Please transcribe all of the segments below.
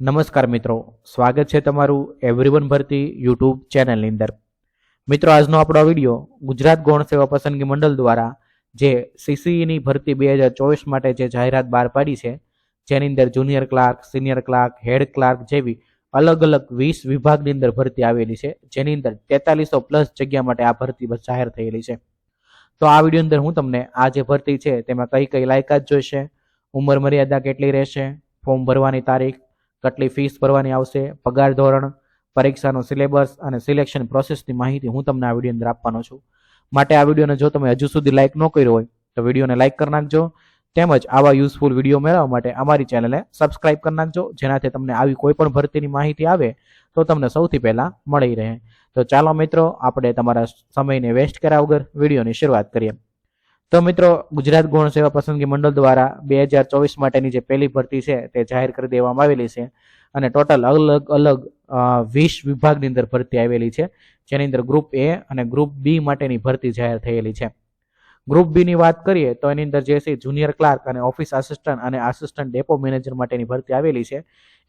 નમસ્કાર મિત્રો, સ્વાગત છે તમારું એવરીવન ભરતી યુટ્યુબ ચેનલની અંદર। મિત્રો, આજનો આપણો વિડીયો ગુજરાત ગૌણ સેવા પસંદગી મંડળ દ્વારા જે સીસીઈની ભરતી 2024 માટે જે જાહેરાત બહાર પાડી છે, જેની અંદર junior clerk, senior clerk, head clerk જેવી અલગ અલગ 20 વિભાગની અંદર ભરતી આવેલી છે, જેની અંદર 4300 પ્લસ જગ્યા માટે આ ભરતી જાહેર થયેલી છે। તો આ વિડીયો અંદર હું તમને આ જે ભરતી છે તેમાં કઈ કઈ લાયકાત જોઈશે, ઉંમર મર્યાદા કેટલી રહેશે, ફોર્મ ભરવાની તારીખ, કેટલી ફીસ ભરવાની આવશે, પગાર ધોરણ, પરીક્ષાનો સિલેબસ અને સિલેક્શન પ્રોસેસની માહિતી હું તમને આ વિડીયો અંદર આપવાનો છું। માટે આ વિડીયોને જો તમે હજુ સુધી લાઇક ન કર્યો હોય તો વિડીયોને લાઇક કરી નાખજો, તેમજ આવા યુઝફુલ વિડીયો મેળવવા માટે અમારી ચેનલને સબસ્ક્રાઇબ કરી નાખજો, જેનાથી તમને આવી કોઈ પણ ભરતીની માહિતી આવે તો તમને સૌથી પહેલા મળી રહે। તો ચાલો મિત્રો, આપણે તમારા સમયને વેસ્ટ કર્યા વગર વિડીયોની શરૂઆત કરીએ। તો મિત્રો, ગુજરાત ગૌણ સેવા પસંદગી મંડળ દ્વારા 2024 માટેની જે પહેલી ભરતી છે તે જાહેર કરી દેવામાં આવેલી છે અને ટોટલ અલગ અલગ 20 વિભાગની અંદર ભરતી આવેલી છે, જેની અંદર ગ્રુપ એ અને ગ્રુપ બી માટેની ભરતી જાહેર થયેલી છે। ગ્રુપ બી ની વાત કરીએ તો એની અંદર જે છે જુનિયર ક્લાર્ક અને ઓફિસ આસિસ્ટન્ટ અને આસિસ્ટન્ટ ડેપો મેનેજર માટેની ભરતી આવેલી છે।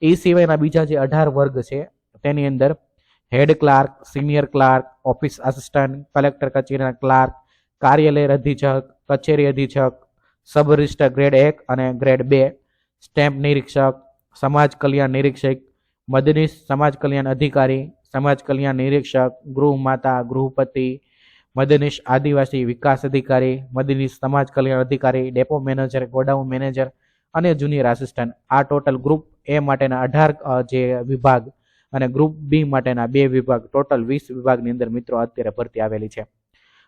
એ સિવાયના બીજા જે 18 વર્ગ છે તેની અંદર head clerk, senior clerk, office assistant, collector કચેરીના ક્લાર્ક, કાર્યાલય અધિક્ષક, કચેરી અધિક્ષક, સબ રજિસ્ટર ગ્રેડ 1 અને ગ્રેડ 2, સ્ટેમ્પ નિરીક્ષક, સમાજ કલ્યાણ નિરીક્ષક, મદદનીશ સમાજ કલ્યાણ અધિકારી, સમાજ કલ્યાણ નિરીક્ષક, ગૃહ માતા, ગૃહપતિ, મદદનીશ આદિવાસી વિકાસ અધિકારી, મદદનીશ સમાજ કલ્યાણ અધિકારી, ડેપો મેનેજર, ગોડાઉન મેનેજર અને જુનિયર આસિસ્ટન્ટ, આ ટોટલ ગ્રુપ એ માટેના 18 જે વિભાગ અને ગ્રુપ બી માટેના 2 વિભાગ, ટોટલ 20 વિભાગની અંદર મિત્રો અત્યારે ભરતી આવેલી છે।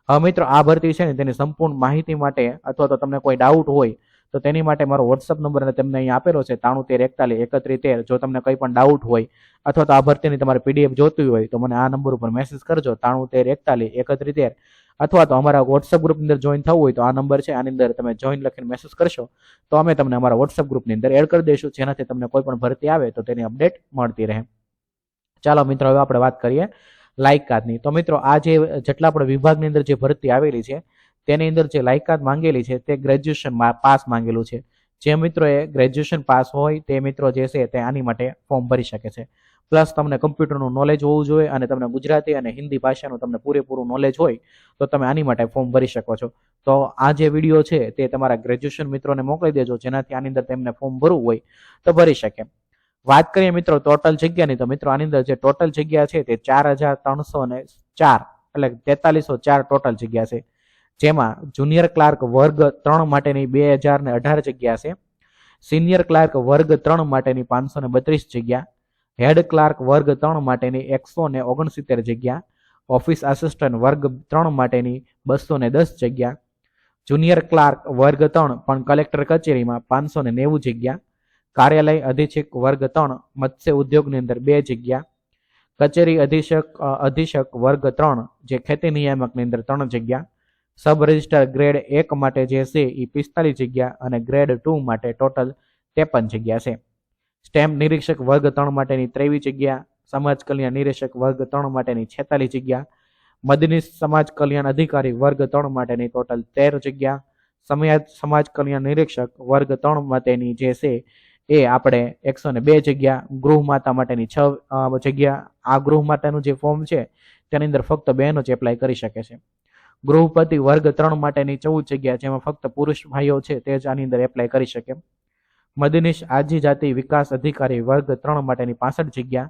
હવે મિત્રો, આ ભરતી છે ને તેની સંપૂર્ણ માહિતી માટે અથવા તો તમને કોઈ ડાઉટ હોય તો તેની માટે મારો વોટ્સઅપ નંબર તમને અહીં આપેલો છે 9341413113। જો તમને કંઈ પણ ડાઉટ હોય અથવા તો આ ભરતીની તમારે પીડીએફ જોતી હોય તો મને આ નંબર ઉપર મેસેજ કરજો 9341413113, અથવા તો અમારા વોટ્સઅપ ગ્રુપની અંદર જોઈન થવું હોય તો આ નંબર છે, આની અંદર તમે જોઈન લખીને મેસેજ કરશો તો અમે તમને અમારા વોટ્સઅપ ગ્રુપની અંદર એડ કરી દઈશું, જેનાથી તમને કોઈ પણ ભરતી આવે તો તેની અપડેટ મળતી રહે। ચાલો મિત્રો, હવે આપણે વાત કરીએ લાયકાતની। તો મિત્રો, આ જે જેટલા આપણે વિભાગની અંદર જે ભરતી આવેલી છે તેની અંદર જે લાયકાત માંગેલી છે તે ગ્રેજ્યુએશન પાસ માંગેલું છે। જે મિત્રોએ ગ્રેજ્યુએશન પાસ હોય તે મિત્રો જે છે તે આની માટે ફોર્મ ભરી શકે છે। પ્લસ તમને કમ્પ્યુટરનું નોલેજ હોવું જોઈએ અને તમને ગુજરાતી અને હિન્દી ભાષાનું તમને પૂરેપૂરું નોલેજ હોય તો તમે આની માટે ફોર્મ ભરી શકો છો। તો આ જે વિડીયો છે તે તમારા ગ્રેજ્યુએશન મિત્રોને મોકલી દેજો, જેનાથી આની અંદર તેમને ફોર્મ ભરવું હોય તો ભરી શકે। વાત કરીએ મિત્રો ટોટલ જગ્યાની, તો મિત્રો આની અંદર જે ટોટલ જગ્યા છે તે 4304 એટલે 4304 ટોટલ જગ્યા છે, જેમાં જુનિયર ક્લાર્ક વર્ગ 3 માટેની 2018 જગ્યા છે, સિનિયર ક્લાર્ક વર્ગ 3 માટેની 532 જગ્યા, હેડ ક્લાર્ક વર્ગ 3 માટેની 169 જગ્યા, ઓફિસ આસિસ્ટન્ટ વર્ગ 3 માટેની 210 જગ્યા, જુનિયર ક્લાર્ક વર્ગ 3 પણ કલેક્ટર કચેરીમાં 590 જગ્યા, કાર્યાલય અધિક્ષક વર્ગ 3 મત્સ્ય ઉદ્યોગની અંદર 2 જગ્યા, કચેરી અધિક્ષક વર્ગ 3 જે ખેતી નિયામકની અંદર 3 જગ્યા, સબ રજિસ્ટર ગ્રેડ 1 માટે જે છે એ 45 જગ્યા અને ગ્રેડ 2 માટે ટોટલ 53 જગ્યા છે। સ્ટેમ્પ નિરીક્ષક વર્ગ 3 માટેની 23 જગ્યા, સમાજ કલ્યાણ નિરીક્ષક વર્ગ 3 માટેની 46 જગ્યા, મદદનીશ સમાજ કલ્યાણ અધિકારી વર્ગ 3 માટેની ટોટલ 13 જગ્યા, સમાજ કલ્યાણ નિરીક્ષક વર્ગ 3 માટેની જે છે એ આપણે 102 જગ્યા, ગૃહ માતા માટેની 6 જગ્યા। આ ગૃહ માતાનું જે ફોર્મ છે તેની અંદર ફક્ત બહેનો જ એપ્લાય કરી શકે છે। ગૃહપતિ વર્ગ 3 માટેની 14 જગ્યા, જેમાં ફક્ત પુરુષ ભાઈઓ છે તે જ આની અંદર એપ્લાય કરી શકે। મદદનીશ આદિજાતિ વિકાસ અધિકારી વર્ગ 3 માટેની 65 જગ્યા,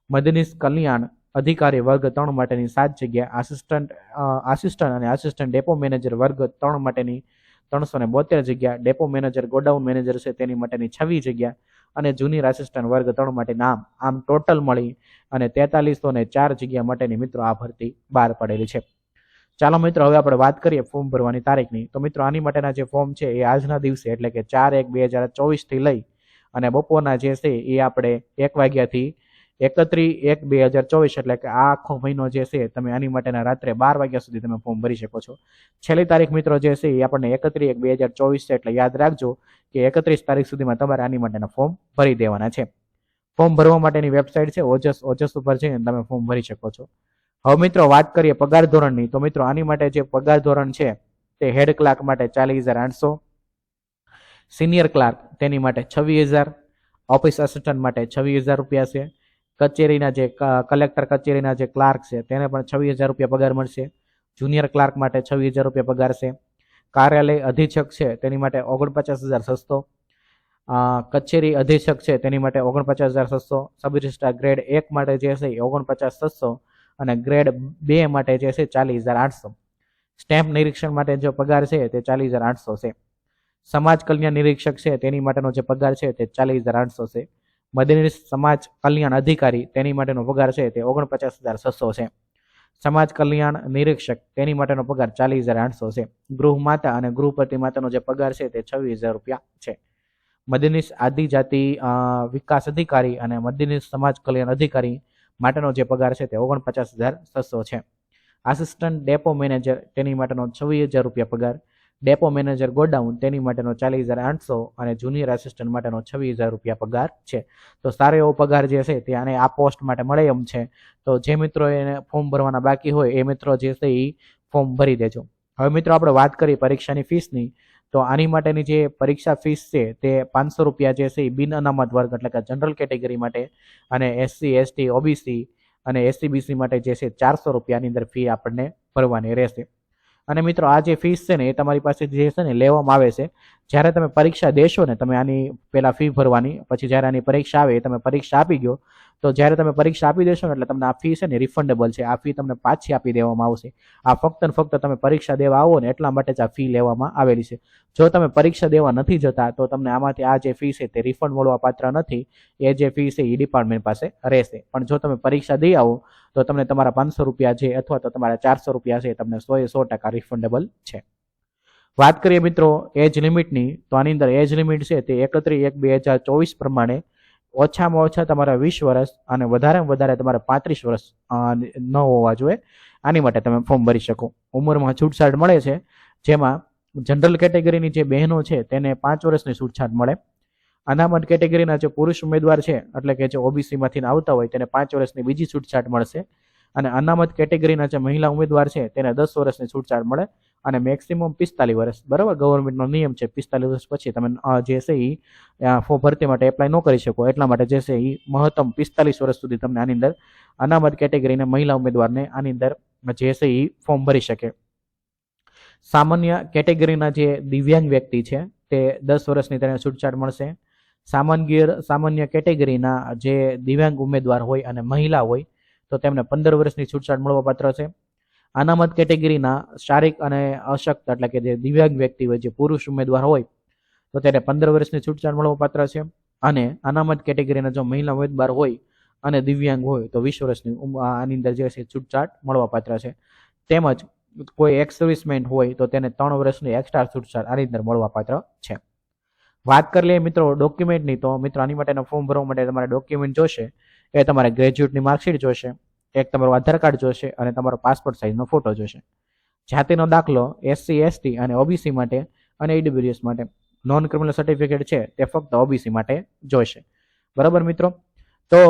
મદદનીશ કલ્યાણ અધિકારી વર્ગ 3 માટેની 7 જગ્યા, આસિસ્ટન્ટ અને આસિસ્ટન્ટ ડેપો મેનેજર વર્ગ 3 માટેની 372 જગ્યા, ડેપો મેનેજર ગોડાઉન મેનેજર છે તેની માટેની 26 જગ્યા અને જુનિયર આસિસ્ટન્ટ વર્ગ 3 માટે આમ ટોટલ મળી અને 4304 જગ્યા માટેની મિત્રો આ ભરતી બહાર પડેલી છે। ચાલો મિત્રો, હવે આપણે વાત કરીએ ફોર્મ ભરવાની તારીખની। તો મિત્રો, આની માટેના જે ફોર્મ છે એ આજના દિવસે એટલે કે 4/1/2024 થી લઈ અને બપોરના જે છે એ આપણે 1 વાગ્યાથી 31/1/2024 એટલે કે આ આખો મહિનો જે છે તમે આની માટેના રાત્રે 12 વાગ્યા સુધી તમે ફોર્મ ભરી શકો છો। છેલ્લી તારીખ મિત્રો જે છે એ આપણને 31/1/2024 છે, એટલે યાદ રાખજો કે 31 તારીખ સુધીમાં તમારે આની માટેના ફોર્મ ભરી દેવાના છે। ફોર્મ ભરવા માટેની વેબસાઇટ છે ઓજસ ઉપર જઈને તમે ફોર્મ ભરી શકો છો। હવે મિત્રો, વાત કરીએ પગાર ધોરણની, તો મિત્રો આની માટે જે પગાર ધોરણ છે તે હેડ ક્લાર્ક માટે 40,800, સિનિયર ક્લાર્ક તેની માટે 26,000, ઓફિસ આસિસ્ટન્ટ માટે 26,000 રૂપિયા છે. કચેરીના જે કલેક્ટર કચેરીના જે ક્લાર્ક છે તેને પણ 26,000 રૂપિયા પગાર મળશે. જુનિયર ક્લાર્ક માટે 26,000 રૂપિયા પગાર છે. કાર્યાલય અધિક્ષક છે તેની માટે 49,600. કચેરી અધિક્ષક છે તેની માટે 49,600. સબ રજિસ્ટ્રાર ગ્રેડ 1 માટે જે છે એ 49,600 અને ગ્રેડ 2 માટે જે છે 40,800. સ્ટેમ્પ નિરીક્ષણ માટે જે પગાર છે તે 40,800 છે. સમાજ કલ્યાણ નિરીક્ષક છે તેની માટેનો જે પગાર છે તે 40,800 છે. મદદનીશ સમાજ કલ્યાણ અધિકારી તેની માટેનો પગાર છે તે 49,600 છે. સમાજ કલ્યાણ નિરીક્ષક તેની માટેનો પગાર 40,800 છે. ગૃહ માતા અને ગૃહપતિ માતાનો જે પગાર છે તે 26,000 રૂપિયા છે. મદદનીશ આદિજાતિ વિકાસ અધિકારી અને મદદનીશ સમાજ કલ્યાણ અધિકારી માટેનો જે પગાર છે તે 49,600 છે. આસિસ્ટન્ટ ડેપો મેનેજર તેની માટેનો 26,000 રૂપિયા પગાર. ડેપો મેનેજર ગોડાઉન તેની માટેનો 40,800 અને જુનિયર આસિસ્ટન્ટ માટેનો 26,000 રૂપિયા પગાર છે. તો સારો એવો પગાર જે છે તે આને આ પોસ્ટ માટે મળે એમ છે. તો જે મિત્રો એને ફોર્મ ભરવાના બાકી હોય એ મિત્રો જે છે એ ફોર્મ ભરી દેજો. હવે મિત્રો આપણે વાત કરીએ પરીક્ષાની ફીસની. તો આની માટેની જે પરીક્ષા ફીસ છે તે 500 રૂપિયા જે છે એ બિન અનામત વર્ગ એટલે કે જનરલ કેટેગરી માટે અને SC ST OBC અને SC BC માટે જે છે 400 રૂપિયાની અંદર ફી આપણને ભરવાની રહેશે. અને મિત્રો આ જે ફીસ છે ને એ તમારી પાસે જે છે ને લેવામાં આવે છે જ્યારે તમે પરીક્ષા દેશો ને, તમે આની પહેલાં ફી ભરવાની, પછી જ્યારે આની પરીક્ષા આવે એ તમે પરીક્ષા આપી ગયો તો જ્યારે તમે પરીક્ષા આપી દેશો ને એટલે તમને આ ફી છે ને રિફંડેબલ છે. આ ફી તમને પાછી આપી દેવામાં આવશે. આ ફક્ત ને ફક્ત તમે પરીક્ષા દેવા આવો ને એટલા માટે જ આ ફી લેવામાં આવેલી છે. જો તમે પરીક્ષા દેવા નથી જતા તો તમને આમાંથી આ જે ફી છે તે રિફંડ મળવા પાત્ર નથી. એ જે ફી છે એ ડિપાર્ટમેન્ટ પાસે રહેશે. પણ જો તમે પરીક્ષા દઈ આવો તો તમને તમારા 500 રૂપિયા છે અથવા તો તમારા 400 રૂપિયા છે તમને 100% રિફંડેબલ છે. વાત કરીએ મિત્રો એજ લિમિટની, તો આની અંદર એજ લિમિટ છે તે 31/1/2024 પ્રમાણે ઓછામાં ઓછા તમારા 20 વર્ષ અને વધારેમાં વધારે તમારે 35 વર્ષ ન હોવા જોઈએ. આની માટે તમે ફોર્મ ભરી શકો. ઉંમરમાં છૂટછાટ મળે છે, જેમાં જનરલ કેટેગરીની જે બહેનો છે તેને 5 વર્ષની છૂટછાટ મળે. અનામત કેટેગરીના જે પુરુષ ઉમેદવાર છે એટલે કે જે OBC માંથી આવતા હોય તેને 5 વર્ષની બીજી છૂટછાટ મળશે. અને અનામત કેટેગરીના જે મહિલા ઉમેદવાર છે તેને 10 વર્ષની છૂટછાટ મળે અને મેક્સિમમ 45 વર્ષ. બરાબર, ગવર્મેન્ટનો નિયમ છે 45 વર્ષ પછી તમે જે છે એ ફોર્મ ભરતી માટે એપ્લાય ન કરી શકો. એટલા માટે જે છે એ મહત્તમ 45 વર્ષ સુધી તમને આની અંદર અનામત કેટેગરીના મહિલા ઉમેદવારને આની અંદર જે છે એ ફોર્મ ભરી શકે. સામાન્ય કેટેગરીના જે દિવ્યાંગ વ્યક્તિ છે તે 10 વર્ષની તેને છૂટછાટ મળશે. સામાન્ય કેટેગરીના જે દિવ્યાંગ ઉમેદવાર હોય અને મહિલા હોય તો તેમને 15 વર્ષની છૂટછાટ મળવા પાત્ર છે. અનામત કેટેગરીના શારીરિક અને અશક્ત એટલે કે જે દિવ્યાંગ વ્યક્તિ હોય, જે પુરુષ ઉમેદવાર હોય તો તેને 15 વર્ષની છૂટછાટ મળવા પાત્ર છે. અને અનામત કેટેગરીના જો મહિલા ઉમેદવાર હોય અને દિવ્યાંગ હોય તો 20 વર્ષની આની અંદર જે છે છૂટછાટ મળવા પાત્ર છે. તેમજ કોઈ એક્સ સર્વિસમેન હોય તો તેને 3 વર્ષની એક્સ્ટ્રા છૂટછાટ આની અંદર મળવા પાત્ર છે. વાત કરી લઈએ મિત્રો ડોક્યુમેન્ટની, તો મિત્રો આની માટેના ફોર્મ ભરવા માટે તમારે ડોક્યુમેન્ટ જોશે. એ તમારે ગ્રેજ્યુએટની માર્કશીટ જોશે, એક તમારું આધાર કાર્ડ જોશે અને તમારો પાસપોર્ટ સાઇઝનો ફોટો જોશે. જાતિનો દાખલો SC ST અને OBC માટે અને EWS માટે. નોન ક્રિમિનલ સર્ટિફિકેટ છે તે ફક્ત OBC માટે જોઈશે. બરાબર મિત્રો, તો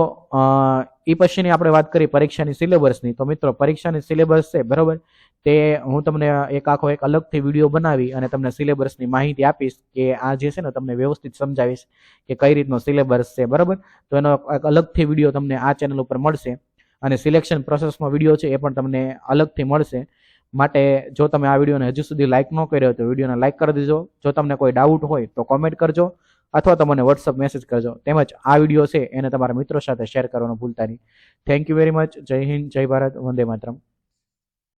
એ પછીની આપણે વાત કરી પરીક્ષાની સિલેબસની. તો મિત્રો પરીક્ષાની સિલેબસ છે બરાબર, તે હું તમને એક અલગથી વિડીયો બનાવી અને તમને સિલેબસની માહિતી આપીશ કે આ જે છે ને તમને વ્યવસ્થિત સમજાવીશ કે કઈ રીતનો સિલેબસ છે. બરાબર, તો એનો એક અલગથી વિડીયો તમને આ ચેનલ ઉપર મળશે અને સિલેક્શન પ્રોસેસનો વિડીયો છે એ પણ તમને અલગથી મળશે. માટે જો તમે આ વિડીયોને હજુ સુધી લાઇક ન કર્યો તો વિડીયોને લાઇક કરી દેજો. જો તમને કોઈ ડાઉટ હોય તો કોમેન્ટ કરજો અથવા તો મને WhatsApp મેસેજ કરજો. તેમજ આ વિડીયો છે એને તમારા મિત્રો સાથે શેર કરવાનું ભૂલતા નહીં. Thank you very much. જય હિન્દ, જય ભારત, વંદે માતરમ.